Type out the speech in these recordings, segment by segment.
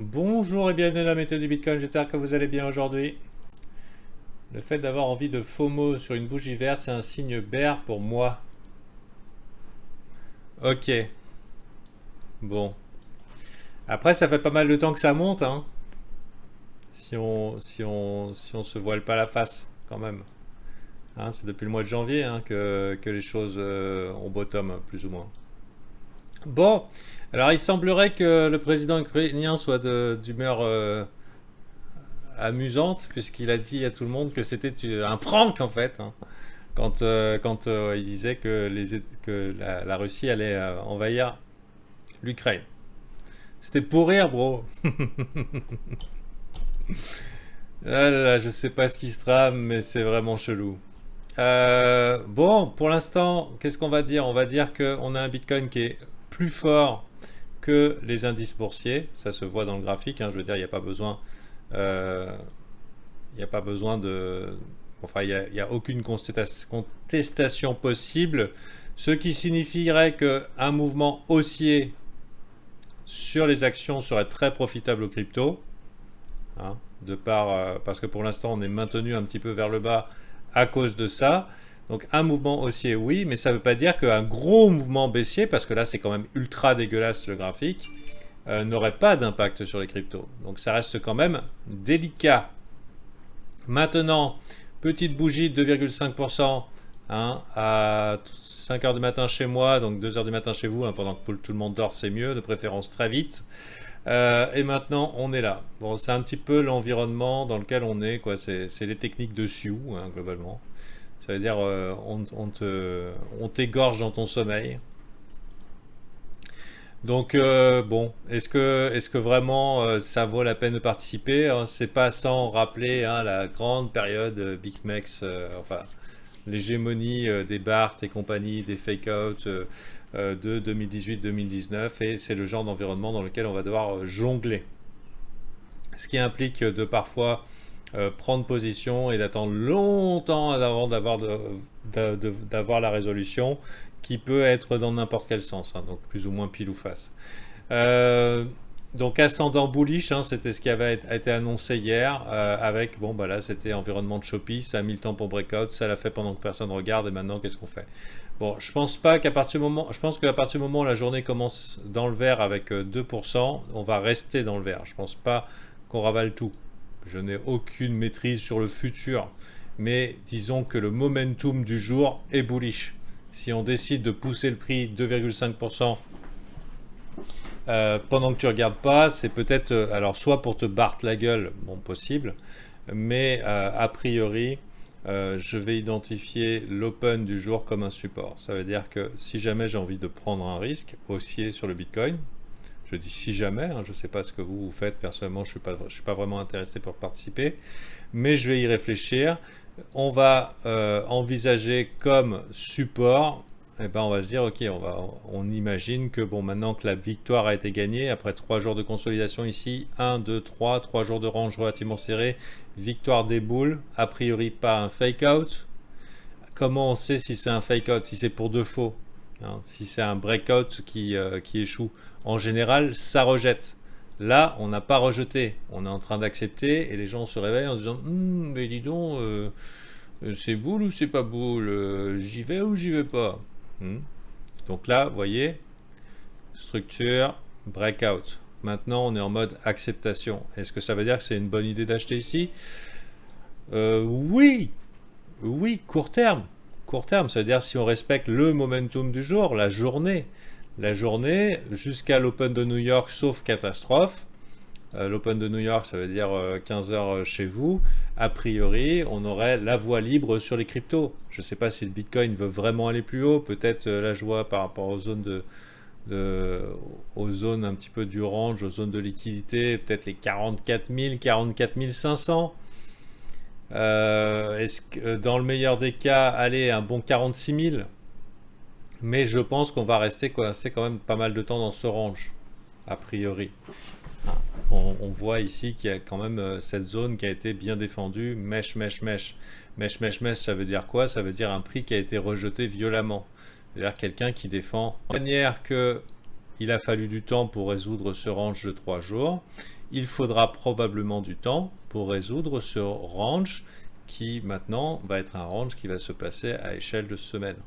Bonjour et bienvenue dans la méthode du Bitcoin, j'espère que vous allez bien aujourd'hui. Le fait d'avoir envie de FOMO sur une bougie verte, c'est un signe bear pour moi. Ok, bon. Après, ça fait pas mal de temps que ça monte, hein. Si on se voile pas la face, quand même. Hein, c'est depuis le mois de janvier hein, que les choses ont bottom, plus ou moins. Bon, alors il semblerait que le président ukrainien soit d'humeur amusante, puisqu'il a dit à tout le monde que c'était un prank, en fait. Hein. Quand il disait que la Russie allait envahir l'Ukraine. C'était pour rire, bro. Ah là là, je sais pas ce qui se trame, mais c'est vraiment chelou. Bon, pour l'instant, qu'est-ce qu'on va dire? On va dire qu'on a un Bitcoin qui est plus fort que les indices boursiers. Ça se voit dans le graphique. Hein, je veux dire, il n'y a pas besoin. euh, Il n'y a pas besoin de. Enfin, il n'y a aucune contestation possible. Ce qui signifierait qu'un mouvement haussier sur les actions serait très profitable aux cryptos. Hein, parce que pour l'instant, on est maintenu un petit peu vers le bas à cause de ça. Donc, un mouvement haussier, oui, mais ça ne veut pas dire qu'un gros mouvement baissier, parce que là, c'est quand même ultra dégueulasse le graphique, n'aurait pas d'impact sur les cryptos. Donc, ça reste quand même délicat. Maintenant, petite bougie de 2,5% hein, à 5 heures du matin chez moi, donc 2 heures du matin chez vous, hein, pendant que tout le monde dort, c'est mieux, de préférence très vite. Et maintenant, on est là. Bon, c'est un petit peu l'environnement dans lequel on est, quoi. C'est les techniques de Sioux, hein, globalement. Ça veut dire, on t'égorge dans ton sommeil. Donc bon, est-ce que vraiment ça vaut la peine de participer hein. C'est pas sans rappeler hein, la grande période Big Mex, enfin l'hégémonie des Bart et compagnie, des fake-out de 2018-2019 et c'est le genre d'environnement dans lequel on va devoir jongler. Ce qui implique de parfois prendre position et d'attendre longtemps avant d'avoir la résolution qui peut être dans n'importe quel sens, hein, donc plus ou moins pile ou face. Euh, donc ascendant bullish, hein, c'était ce qui avait été annoncé hier, avec, bon bah là c'était environnement de Shopee, ça a mis le temps pour breakout, ça l'a fait pendant que personne regarde, et maintenant qu'est-ce qu'on fait? Bon, je pense qu'à partir du moment où la journée commence dans le vert avec 2%, on va rester dans le vert. Je pense pas qu'on ravale tout. Je n'ai aucune maîtrise sur le futur, mais disons que le momentum du jour est bullish. Si on décide de pousser le prix 2,5% pendant que tu regardes pas, c'est peut-être alors soit pour te barre la gueule, bon possible, mais a priori je vais identifier l'open du jour comme un support. Ça veut dire que si jamais j'ai envie de prendre un risque haussier sur le Bitcoin, je dis si jamais, hein, je ne sais pas ce que vous faites personnellement, je ne suis pas vraiment intéressé pour participer, mais je vais y réfléchir. On va envisager comme support, et ben on va se dire ok, on imagine que bon maintenant que la victoire a été gagnée, après 3 jours de consolidation ici, 1, 2, 3 jours de range relativement serré, victoire des boules, a priori pas un fake out. Comment on sait si c'est un fake out, si c'est pour de faux hein, si c'est un breakout qui échoue, en général, ça rejette. Là, on n'a pas rejeté, on est en train d'accepter et les gens se réveillent en se disant mais dis donc, c'est boule ou c'est pas boule j'y vais ou j'y vais pas Donc là, vous voyez, structure, breakout. Maintenant, on est en mode acceptation. Est-ce que ça veut dire que c'est une bonne idée d'acheter ici Oui, oui, court terme. Court terme, ça veut dire si on respecte le momentum du jour, la journée jusqu'à l'Open de New York, sauf catastrophe. L'Open de New York, ça veut dire 15 heures chez vous. A priori, on aurait la voie libre sur les cryptos. Je ne sais pas si le Bitcoin veut vraiment aller plus haut. Peut-être la joie par rapport aux zones aux zones un petit peu du range, aux zones de liquidité, peut-être les 44 000, 44 500. Est-ce que dans le meilleur des cas, aller un bon 46 000, mais je pense qu'on va rester coincé quand même pas mal de temps dans ce range, a priori. On voit ici qu'il y a quand même cette zone qui a été bien défendue, mèche, mèche, mèche. Mèche, mèche, mèche, ça veut dire quoi? Ça veut dire un prix qui a été rejeté violemment. C'est-à-dire quelqu'un qui défend de manière que il a fallu du temps pour résoudre ce range de 3 jours. Il faudra probablement du temps pour résoudre ce range qui maintenant va être un range qui va se passer à échelle de semaine.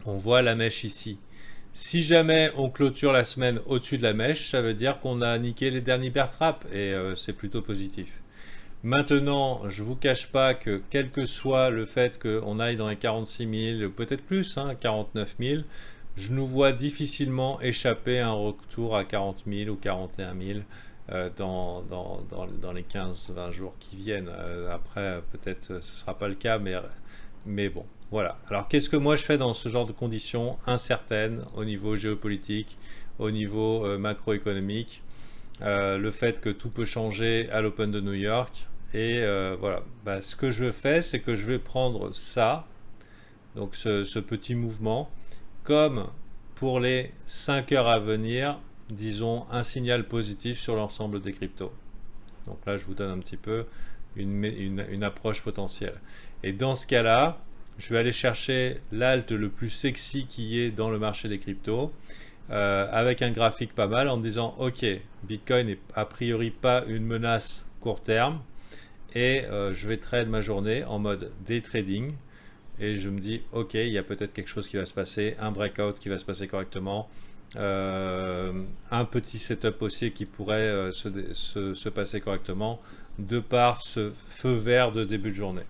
On voit la mèche ici. Si jamais on clôture la semaine au-dessus de la mèche, ça veut dire qu'on a niqué les derniers bear traps et c'est plutôt positif. Maintenant, je ne vous cache pas que quel que soit le fait qu'on aille dans les 46 000, peut-être plus, 49 000, je nous vois difficilement échapper à un retour à 40 000 ou 41 000 dans les 15-20 jours qui viennent. Après, peut-être ce ne sera pas le cas, mais bon, voilà. Alors, qu'est-ce que moi je fais dans ce genre de conditions incertaines au niveau géopolitique, au niveau macroéconomique, le fait que tout peut changer à l'Open de New York. Et voilà, ce que je fais, c'est que je vais prendre ça, donc ce petit mouvement, comme pour les 5 heures à venir, disons un signal positif sur l'ensemble des cryptos. Donc là, je vous donne un petit peu une approche potentielle. Et dans ce cas-là, je vais aller chercher l'alt le plus sexy qui est dans le marché des cryptos, avec un graphique pas mal, en me disant, ok, Bitcoin n'est a priori pas une menace court terme, et je vais trade ma journée en mode day trading et je me dis ok, il y a peut-être quelque chose qui va se passer, un breakout qui va se passer correctement, un petit setup aussi qui pourrait se passer correctement de par ce feu vert de début de journée.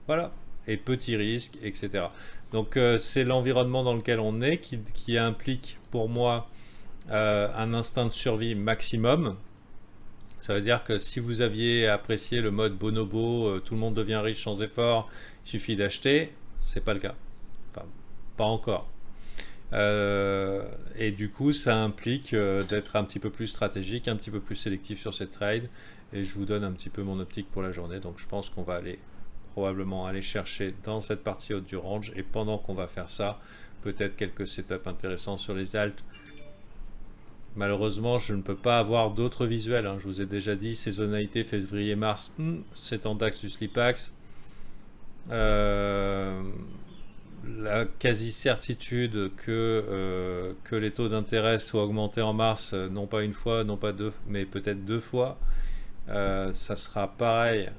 Voilà, et petit risque, etc. Donc c'est l'environnement dans lequel on est qui implique pour moi un instinct de survie maximum. Ça veut dire que si vous aviez apprécié le mode bonobo, tout le monde devient riche sans effort, il suffit d'acheter, c'est pas le cas. Enfin, pas encore. Et du coup, ça implique d'être un petit peu plus stratégique, un petit peu plus sélectif sur cette trade. Et je vous donne un petit peu mon optique pour la journée. Donc je pense qu'on va probablement aller chercher dans cette partie haute du range. Et pendant qu'on va faire ça, peut-être quelques setups intéressants sur les alts. Malheureusement, je ne peux pas avoir d'autres visuels. Je vous ai déjà dit, saisonnalité février-mars, c'est en DAX du Slipax. La quasi-certitude que les taux d'intérêt soient augmentés en mars, non pas une fois, non pas deux, mais peut-être 2 fois. Ça sera pareil.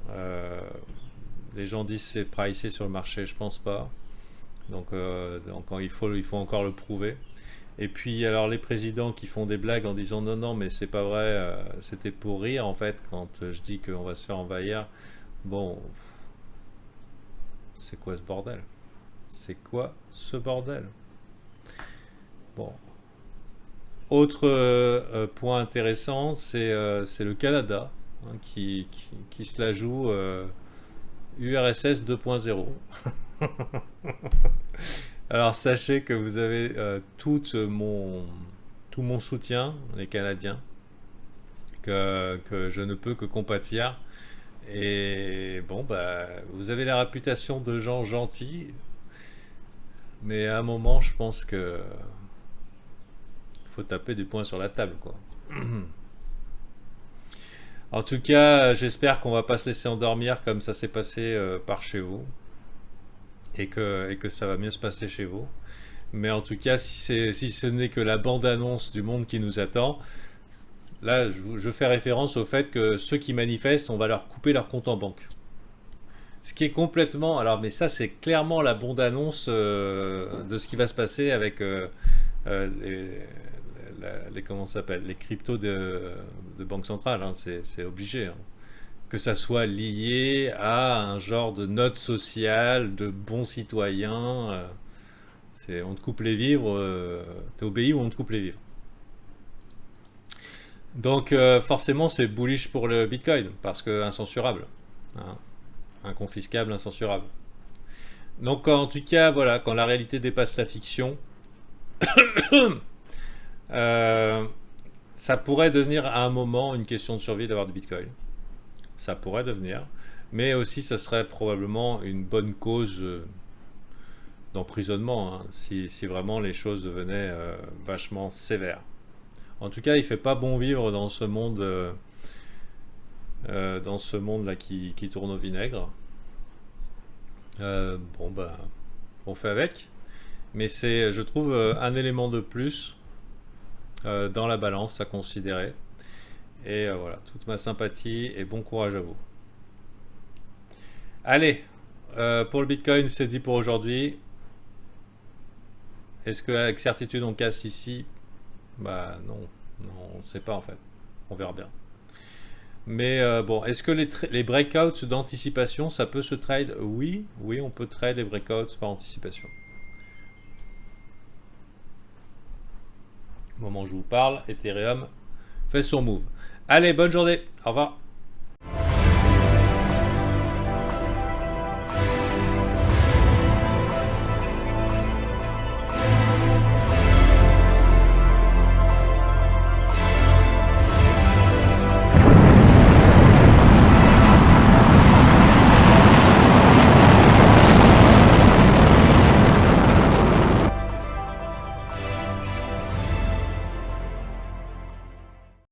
Les gens disent c'est pricé sur le marché, je pense pas. Donc il faut encore le prouver. Et puis alors les présidents qui font des blagues en disant non mais c'est pas vrai, c'était pour rire en fait quand je dis qu'on va se faire envahir. Bon, c'est quoi ce bordel? C'est quoi ce bordel? Bon. Autre point intéressant, c'est le Canada qui se la joue URSS 2.0. Alors sachez que vous avez tout mon soutien, les Canadiens, que je ne peux que compatir. Et bon, vous avez la réputation de gens gentils, mais à un moment, je pense que faut taper des poings sur la table, quoi. En tout cas, j'espère qu'on va pas se laisser endormir comme ça s'est passé par chez vous. Et que ça va mieux se passer chez vous. Mais en tout cas, si ce n'est que la bande-annonce du monde qui nous attend, là, je fais référence au fait que ceux qui manifestent, on va leur couper leur compte en banque. Ce qui est complètement... Alors, mais ça, c'est clairement la bande-annonce de ce qui va se passer avec comment ça s'appelle, les cryptos de banque centrale. C'est obligé. Que ça soit lié à un genre de note sociale, de bons citoyens. On te coupe les vivres, t'es obéi ou on te coupe les vivres. Donc forcément c'est bullish pour le Bitcoin, parce que incensurable. Inconfiscable, incensurable. Donc en tout cas, voilà, quand la réalité dépasse la fiction, ça pourrait devenir à un moment une question de survie d'avoir du Bitcoin. Ça pourrait devenir, mais aussi ça serait probablement une bonne cause d'emprisonnement si vraiment les choses devenaient vachement sévères. En tout cas, il fait pas bon vivre dans ce monde là qui tourne au vinaigre. On fait avec, Mais c'est, je trouve, un élément de plus dans la balance à considérer. Et voilà, toute ma sympathie et bon courage à vous. Allez, pour le Bitcoin, c'est dit pour aujourd'hui. Est-ce qu'avec certitude on casse ici? Bah non, non, on ne sait pas en fait. On verra bien. Mais bon, est-ce que les breakouts d'anticipation, ça peut se trade? Oui, oui, on peut trade les breakouts par anticipation. Au moment où je vous parle, Ethereum fait son move. Allez, bonne journée. Au revoir.